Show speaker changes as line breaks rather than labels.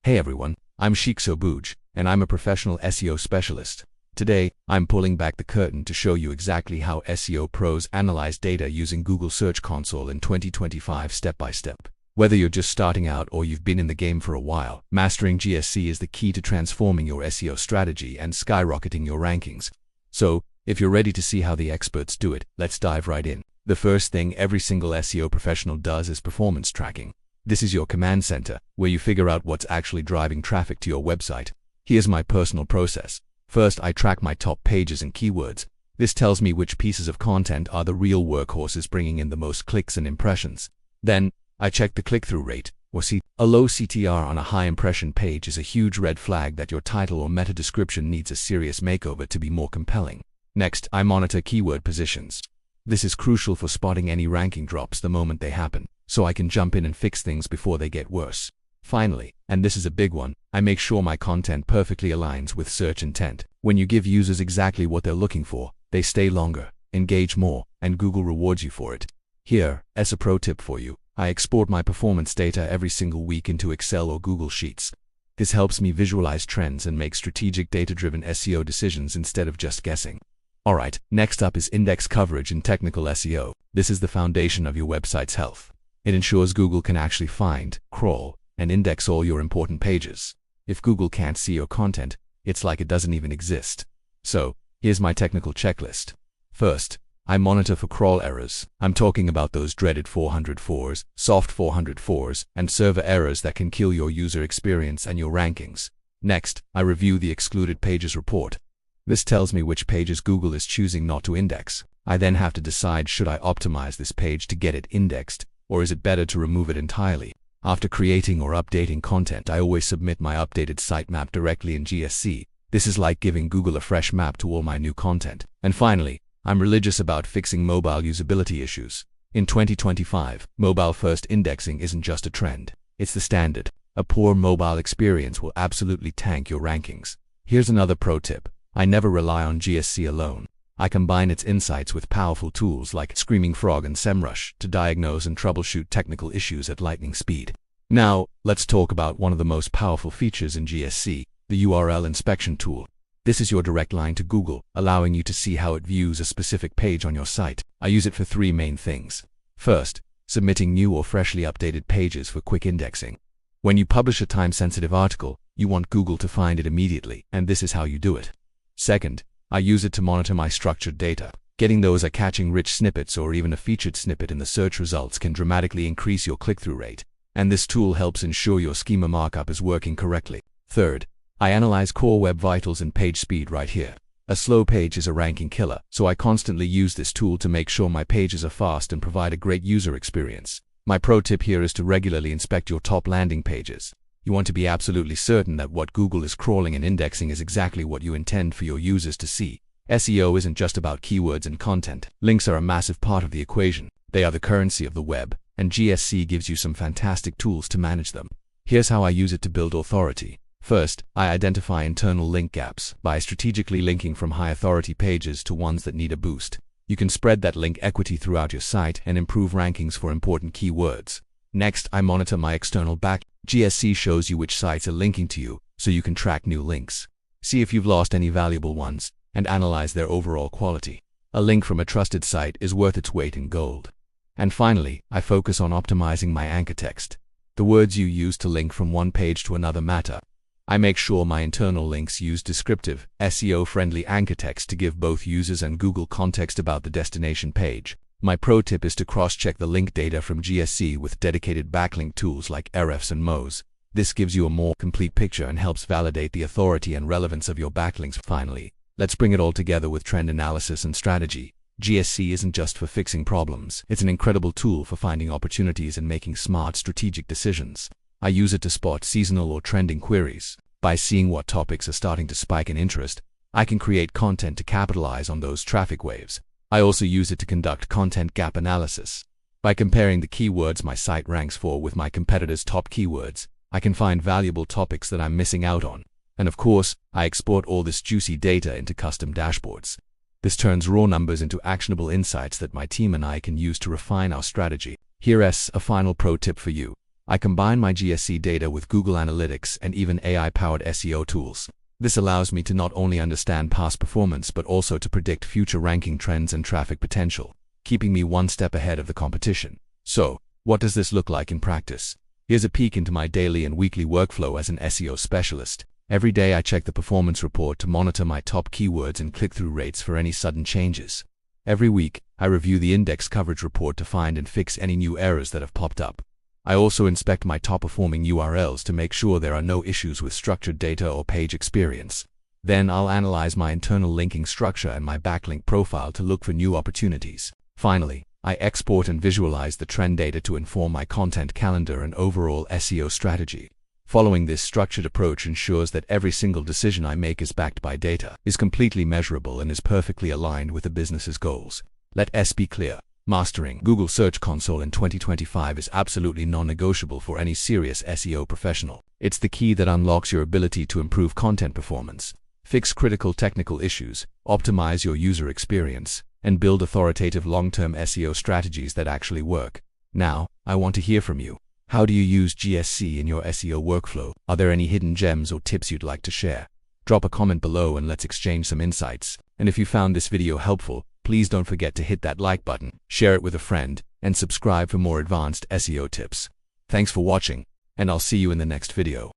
Hey everyone, I'm Sheikh Sobuj, and I'm a professional SEO specialist. Today, I'm pulling back the curtain to show you exactly how SEO pros analyze data using Google Search Console in 2025 step by step. Whether you're just starting out or you've been in the game for a while, mastering GSC is the key to transforming your SEO strategy and skyrocketing your rankings. So, if you're ready to see how the experts do it, let's dive right in. The first thing every single SEO professional does is performance tracking. This is your command center, where you figure out what's actually driving traffic to your website. Here's my personal process. First, I track my top pages and keywords. This tells me which pieces of content are the real workhorses bringing in the most clicks and impressions. Then, I check the click-through rate, or CTR. A low CTR on a high impression page is a huge red flag that your title or meta description needs a serious makeover to be more compelling. Next, I monitor keyword positions. This is crucial for spotting any ranking drops the moment they happen, so I can jump in and fix things before they get worse. Finally, and this is a big one, I make sure my content perfectly aligns with search intent. When you give users exactly what they're looking for, they stay longer, engage more, and Google rewards you for it. Here, as a pro tip for you, I export my performance data every single week into Excel or Google Sheets. This helps me visualize trends and make strategic data-driven SEO decisions instead of just guessing. Alright, next up is index coverage in technical SEO. This is the foundation of your website's health. It ensures Google can actually find, crawl, and index all your important pages. If Google can't see your content, it's like it doesn't even exist. So, here's my technical checklist. First, I monitor for crawl errors. I'm talking about those dreaded 404s, soft 404s, and server errors that can kill your user experience and your rankings. Next, I review the excluded pages report. This tells me which pages Google is choosing not to index. I then have to decide, should I optimize this page to get it indexed, or is it better to remove it entirely? After creating or updating content, I always submit my updated sitemap directly in GSC. This is like giving Google a fresh map to all my new content. And finally, I'm religious about fixing mobile usability issues. In 2025, mobile-first indexing isn't just a trend, it's the standard. A poor mobile experience will absolutely tank your rankings. Here's another pro tip. I never rely on GSC alone. I combine its insights with powerful tools like Screaming Frog and SEMrush to diagnose and troubleshoot technical issues at lightning speed. Now, let's talk about one of the most powerful features in GSC, the URL inspection tool. This is your direct line to Google, allowing you to see how it views a specific page on your site. I use it for three main things. First, submitting new or freshly updated pages for quick indexing. When you publish a time-sensitive article, you want Google to find it immediately, and this is how you do it. Second, I use it to monitor my structured data. Getting those eye-catching rich snippets or even a featured snippet in the search results can dramatically increase your click-through rate, and this tool helps ensure your schema markup is working correctly. Third, I analyze core web vitals and page speed right here. A slow page is a ranking killer, so I constantly use this tool to make sure my pages are fast and provide a great user experience. My pro tip here is to regularly inspect your top landing pages. You want to be absolutely certain that what Google is crawling and indexing is exactly what you intend for your users to see. SEO isn't just about keywords and content. Links are a massive part of the equation. They are the currency of the web, and GSC gives you some fantastic tools to manage them. Here's how I use it to build authority. First, I identify internal link gaps by strategically linking from high-authority pages to ones that need a boost. You can spread that link equity throughout your site and improve rankings for important keywords. Next, I monitor my external backlinks. GSC shows you which sites are linking to you, so you can track new links. See if you've lost any valuable ones, and analyze their overall quality. A link from a trusted site is worth its weight in gold. And finally, I focus on optimizing my anchor text. The words you use to link from one page to another matter. I make sure my internal links use descriptive, SEO-friendly anchor text to give both users and Google context about the destination page. My pro tip is to cross-check the link data from GSC with dedicated backlink tools like Ahrefs and Moz. This gives you a more complete picture and helps validate the authority and relevance of your backlinks. Finally, let's bring it all together with trend analysis and strategy. GSC isn't just for fixing problems. It's an incredible tool for finding opportunities and making smart strategic decisions. I use it to spot seasonal or trending queries. By seeing what topics are starting to spike in interest, I can create content to capitalize on those traffic waves. I also use it to conduct content gap analysis. By comparing the keywords my site ranks for with my competitors' top keywords, I can find valuable topics that I'm missing out on. And of course, I export all this juicy data into custom dashboards. This turns raw numbers into actionable insights that my team and I can use to refine our strategy. Here's a final pro tip for you. I combine my GSC data with Google Analytics and even AI-powered SEO tools. This allows me to not only understand past performance but also to predict future ranking trends and traffic potential, keeping me one step ahead of the competition. So, what does this look like in practice? Here's a peek into my daily and weekly workflow as an SEO specialist. Every day I check the performance report to monitor my top keywords and click-through rates for any sudden changes. Every week, I review the index coverage report to find and fix any new errors that have popped up. I also inspect my top-performing URLs to make sure there are no issues with structured data or page experience. Then I'll analyze my internal linking structure and my backlink profile to look for new opportunities. Finally, I export and visualize the trend data to inform my content calendar and overall SEO strategy. Following this structured approach ensures that every single decision I make is backed by data, is completely measurable, and is perfectly aligned with the business's goals. Let us be clear. Mastering Google Search Console in 2025 is absolutely non-negotiable for any serious SEO professional. It's the key that unlocks your ability to improve content performance, fix critical technical issues, optimize your user experience, and build authoritative long-term SEO strategies that actually work. Now, I want to hear from you. How do you use GSC in your SEO workflow? Are there any hidden gems or tips you'd like to share? Drop a comment below and let's exchange some insights. And if you found this video helpful, please don't forget to hit that like button, share it with a friend, and subscribe for more advanced SEO tips. Thanks for watching, and I'll see you in the next video.